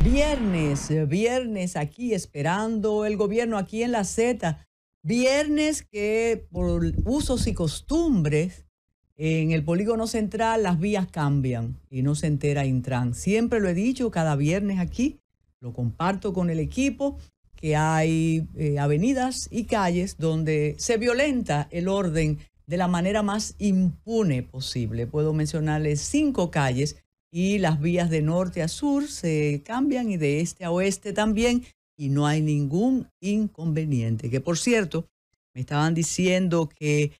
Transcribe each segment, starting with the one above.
Viernes aquí esperando el gobierno aquí en la Z. Viernes que por usos y costumbres en el polígono central las vías cambian y no se entera Intran. Siempre lo he dicho, cada viernes aquí lo comparto con el equipo, que hay avenidas y calles donde se violenta el orden de la manera más impune posible. Puedo mencionarles 5 calles y las vías de norte a sur se cambian y de este a oeste también, y no hay ningún inconveniente. Que por cierto, me estaban diciendo que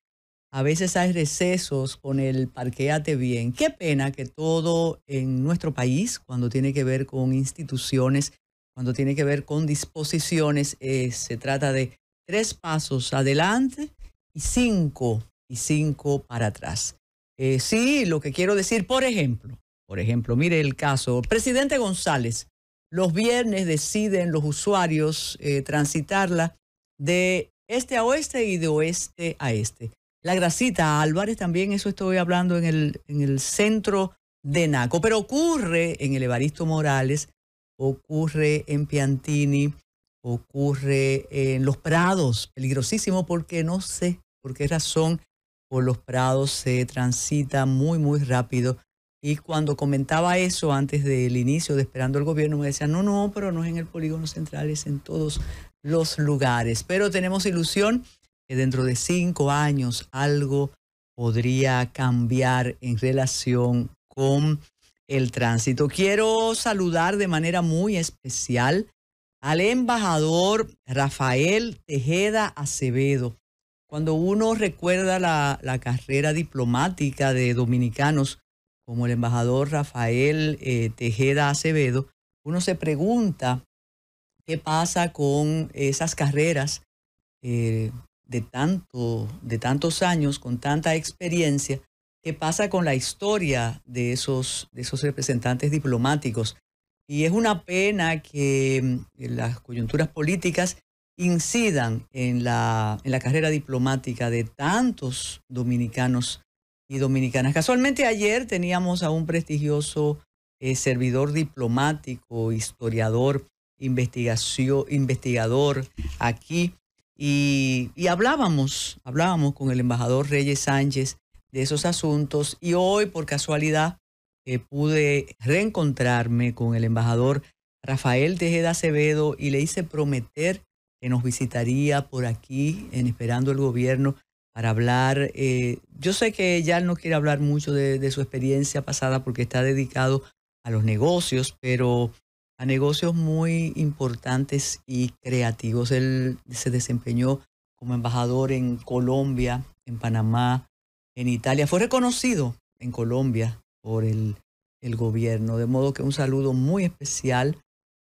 a veces hay recesos con el parquéate bien. Qué pena que todo en nuestro país, cuando tiene que ver con instituciones, cuando tiene que ver con disposiciones, se trata de 3 pasos adelante y cinco para atrás. Sí, lo que quiero decir, por ejemplo, mire el caso, presidente González, los viernes deciden los usuarios transitarla de este a oeste y de oeste a este. La Gracita Álvarez también, eso estoy hablando en el centro de Naco, pero ocurre en el Evaristo Morales, ocurre en Piantini, ocurre en Los Prados, peligrosísimo porque no sé por qué razón por Los Prados se transita muy, muy rápido. Y cuando comentaba eso antes del inicio de Esperando el Gobierno, me decían, no, pero no es en el polígono central, es en todos los lugares. Pero tenemos ilusión que dentro de 5 años algo podría cambiar en relación con el tránsito. Quiero saludar de manera muy especial al embajador Rafael Tejeda Acevedo. Cuando uno recuerda la carrera diplomática de dominicanos como el embajador Rafael Tejeda Acevedo, uno se pregunta qué pasa con esas carreras de tantos años, con tanta experiencia, qué pasa con la historia de esos representantes diplomáticos. Y es una pena que las coyunturas políticas incidan en la carrera diplomática de tantos dominicanos y dominicanas. Casualmente ayer teníamos a un prestigioso servidor diplomático, historiador, investigador aquí, y hablábamos con el embajador Reyes Sánchez de esos asuntos, y hoy por casualidad pude reencontrarme con el embajador Rafael Tejeda Acevedo y le hice prometer que nos visitaría por aquí en Esperando el Gobierno para hablar. Yo sé que ya él no quiere hablar mucho de su experiencia pasada porque está dedicado a los negocios, pero a negocios muy importantes y creativos. Él se desempeñó como embajador en Colombia, en Panamá, en Italia. Fue reconocido en Colombia por el gobierno, de modo que un saludo muy especial,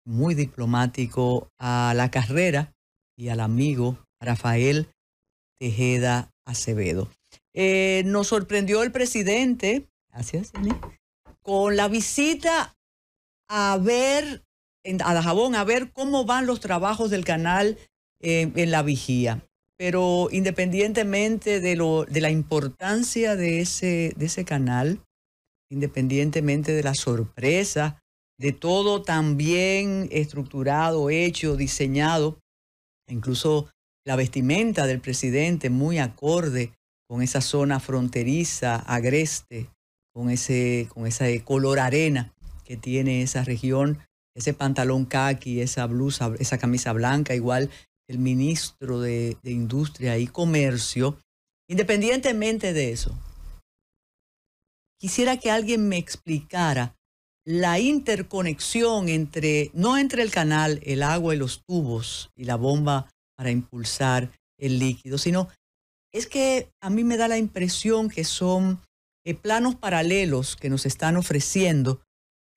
muy diplomático a la carrera y al amigo Rafael Tejeda Acevedo. Nos sorprendió el presidente, gracias, con la visita a ver, a Dajabón, a ver cómo van los trabajos del canal en La Vigía. Pero independientemente de la importancia de ese canal, independientemente de la sorpresa, de todo tan bien estructurado, hecho, diseñado, incluso la vestimenta del presidente muy acorde con esa zona fronteriza, agreste, con ese color arena que tiene esa región, ese pantalón caqui, esa blusa, esa camisa blanca, igual el ministro de Industria y Comercio. Independientemente de eso, quisiera que alguien me explicara la interconexión no entre el canal, el agua y los tubos y la bomba para impulsar el líquido, sino es que a mí me da la impresión que son planos paralelos que nos están ofreciendo,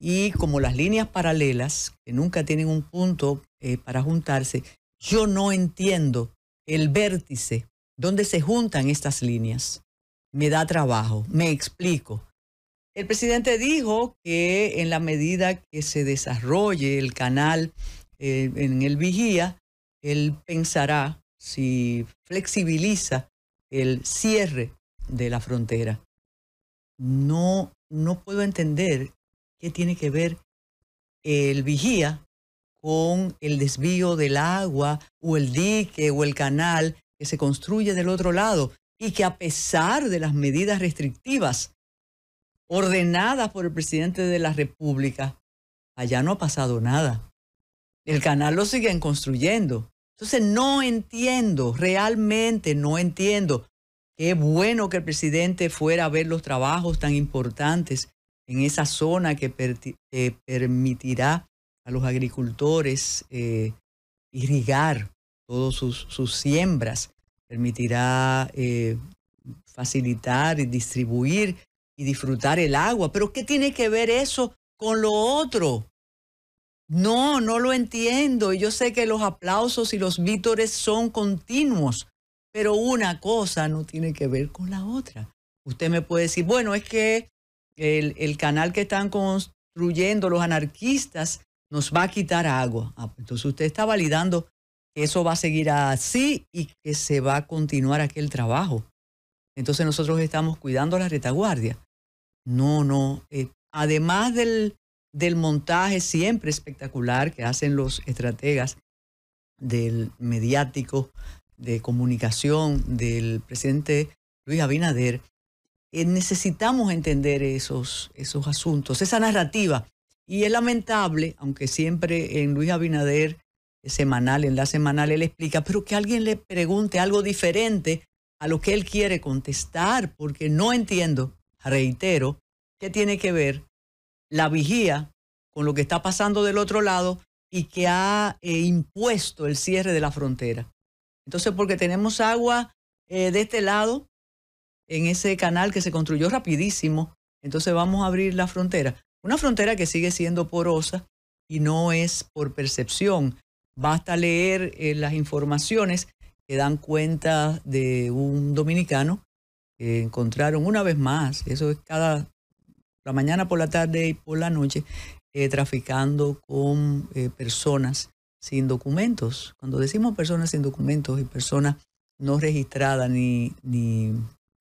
y como las líneas paralelas que nunca tienen un punto para juntarse, yo no entiendo el vértice donde se juntan estas líneas. Me da trabajo, me explico. El presidente dijo que en la medida que se desarrolle el canal en el Vigía, él pensará si flexibiliza el cierre de la frontera. No puedo entender qué tiene que ver el vigía con el desvío del agua o el dique o el canal que se construye del otro lado y que a pesar de las medidas restrictivas ordenadas por el presidente de la República, allá no ha pasado nada. El canal lo siguen construyendo. Entonces no entiendo, realmente no entiendo. Qué bueno que el presidente fuera a ver los trabajos tan importantes en esa zona que permitirá a los agricultores irrigar todas sus siembras, permitirá facilitar y distribuir y disfrutar el agua. Pero ¿qué tiene que ver eso con lo otro? No, no lo entiendo. Yo sé que los aplausos y los vítores son continuos, pero una cosa no tiene que ver con la otra. Usted me puede decir, bueno, es que el canal que están construyendo los anarquistas nos va a quitar agua. Entonces usted está validando que eso va a seguir así y que se va a continuar aquel trabajo. Entonces nosotros estamos cuidando la retaguardia. No. Además del montaje siempre espectacular que hacen los estrategas del mediático, de comunicación del presidente Luis Abinader, necesitamos entender esos asuntos, esa narrativa. Y es lamentable, aunque siempre en Luis Abinader en la semanal, él explica, pero que alguien le pregunte algo diferente a lo que él quiere contestar, porque no entiendo, reitero, qué tiene que ver la vigía con lo que está pasando del otro lado y que ha impuesto el cierre de la frontera. Entonces, porque tenemos agua de este lado, en ese canal que se construyó rapidísimo, entonces vamos a abrir la frontera. Una frontera que sigue siendo porosa y no es por percepción. Basta leer las informaciones que dan cuenta de un dominicano que encontraron una vez más, eso es la mañana, por la tarde y por la noche, traficando con personas sin documentos. Cuando decimos personas sin documentos y personas no registradas ni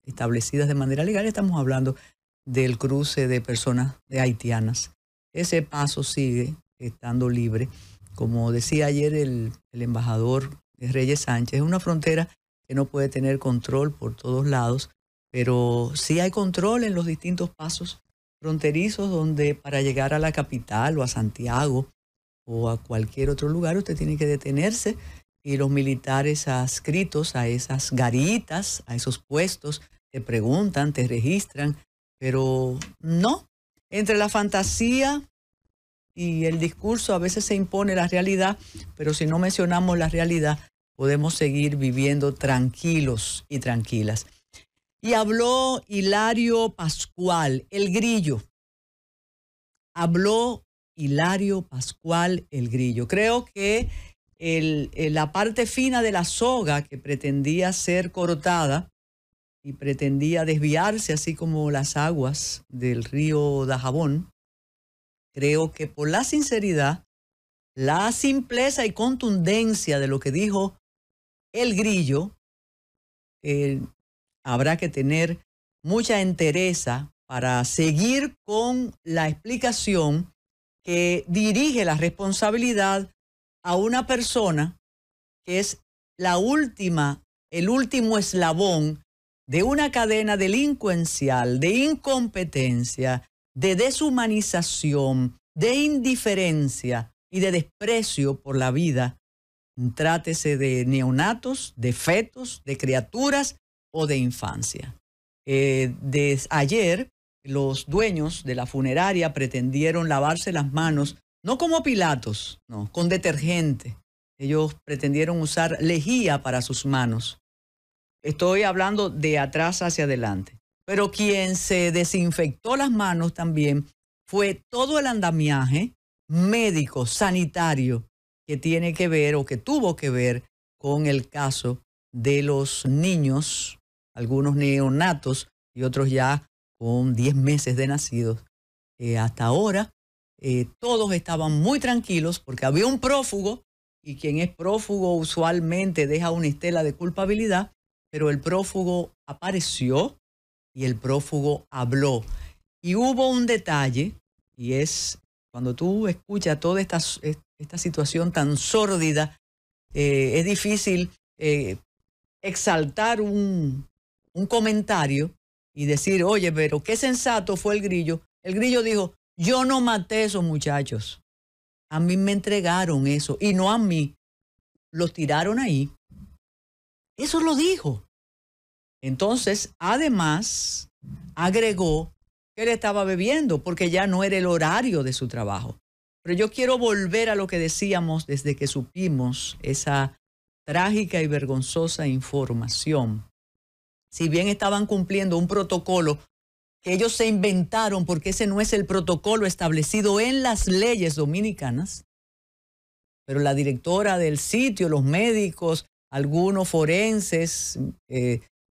establecidas de manera legal, estamos hablando del cruce de personas haitianas. Ese paso sigue estando libre. Como decía ayer el embajador Reyes Sánchez, es una frontera que no puede tener control por todos lados, pero sí hay control en los distintos pasos fronterizos donde para llegar a la capital o a Santiago o a cualquier otro lugar usted tiene que detenerse y los militares adscritos a esas garitas, a esos puestos, te preguntan, te registran, pero no. Entre la fantasía y el discurso a veces se impone la realidad, pero si no mencionamos la realidad podemos seguir viviendo tranquilos y tranquilas. Y habló Hilario Pascual, el Grillo. Habló Hilario Pascual, el Grillo. Creo que la parte fina de la soga que pretendía ser cortada y pretendía desviarse, así como las aguas del río Dajabón, creo que por la sinceridad, la simpleza y contundencia de lo que dijo el Grillo, habrá que tener mucha entereza para seguir con la explicación que dirige la responsabilidad a una persona que es el último eslabón de una cadena delincuencial, de incompetencia, de deshumanización, de indiferencia y de desprecio por la vida. Trátese de neonatos, de fetos, de criaturas o de infancia. Ayer, los dueños de la funeraria pretendieron lavarse las manos, no como Pilatos, no, con detergente. Ellos pretendieron usar lejía para sus manos. Estoy hablando de atrás hacia adelante. Pero quien se desinfectó las manos también fue todo el andamiaje médico, sanitario, que tiene que ver o que tuvo que ver con el caso de los niños, algunos neonatos y otros ya con 10 meses de nacidos. Hasta ahora todos estaban muy tranquilos porque había un prófugo y quien es prófugo usualmente deja una estela de culpabilidad, pero el prófugo apareció y el prófugo habló. Y hubo un detalle y es cuando tú escuchas toda esta situación tan sórdida, es difícil exaltar un comentario y decir, oye, pero qué sensato fue el Grillo. El Grillo dijo, yo no maté a esos muchachos. A mí me entregaron eso y no a mí. Los tiraron ahí. Eso lo dijo. Entonces, además, agregó que él estaba bebiendo porque ya no era el horario de su trabajo. Pero yo quiero volver a lo que decíamos desde que supimos esa trágica y vergonzosa información. Si bien estaban cumpliendo un protocolo que ellos se inventaron porque ese no es el protocolo establecido en las leyes dominicanas, pero la directora del sitio, los médicos, algunos forenses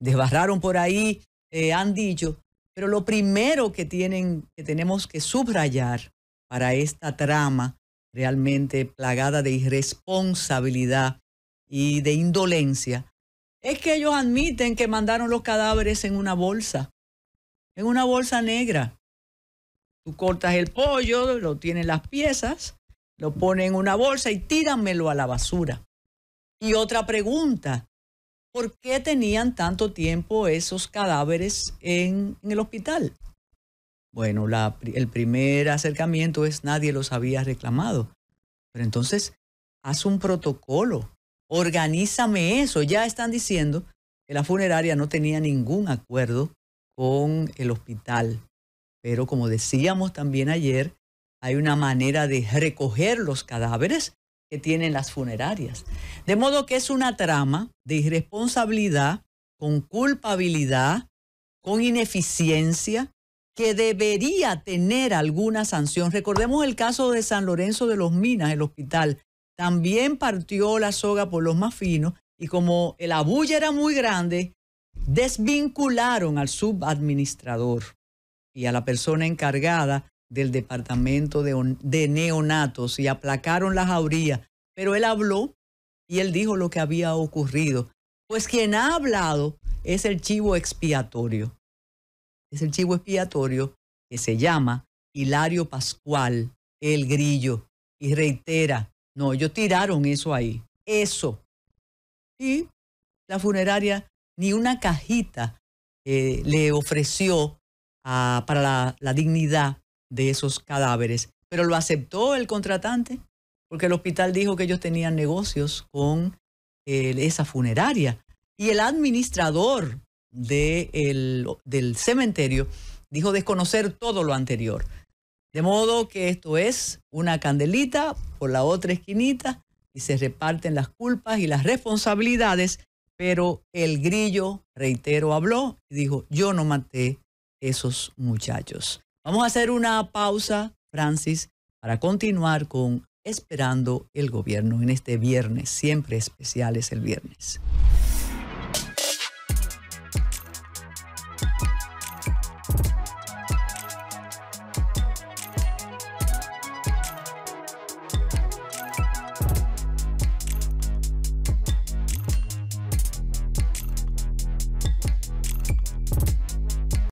desbarraron por ahí, han dicho, pero lo primero que tenemos que subrayar para esta trama realmente plagada de irresponsabilidad y de indolencia, es que ellos admiten que mandaron los cadáveres en una bolsa negra. Tú cortas el pollo, lo tienes las piezas, lo pones en una bolsa y tíramelo a la basura. Y otra pregunta, ¿por qué tenían tanto tiempo esos cadáveres en el hospital? Bueno, el primer acercamiento es nadie los había reclamado. Pero entonces, haz un protocolo, organízame eso. Ya están diciendo que la funeraria no tenía ningún acuerdo con el hospital. Pero como decíamos también ayer, hay una manera de recoger los cadáveres que tienen las funerarias. De modo que es una trama de irresponsabilidad, con culpabilidad, con ineficiencia, que debería tener alguna sanción. Recordemos el caso de San Lorenzo de los Minas, el hospital. También partió la soga por los más finos y como la bulla era muy grande, desvincularon al subadministrador y a la persona encargada del departamento de neonatos y aplacaron la jauría. Pero él habló y él dijo lo que había ocurrido. Pues quien ha hablado es el chivo expiatorio. Es el chivo expiatorio que se llama Hilario Pascual, el Grillo. Y reitera, no, ellos tiraron eso ahí. Eso. Y la funeraria ni una cajita le ofreció para la dignidad de esos cadáveres. Pero lo aceptó el contratante porque el hospital dijo que ellos tenían negocios con esa funeraria. Y el administrador del cementerio dijo desconocer todo lo anterior. De modo que esto es una candelita por la otra esquinita y se reparten las culpas y las responsabilidades, pero el Grillo, reitero, habló y dijo, yo no maté esos muchachos. Vamos a hacer una pausa, Francis, para continuar con Esperando el Gobierno en este viernes. Siempre especial es el viernes.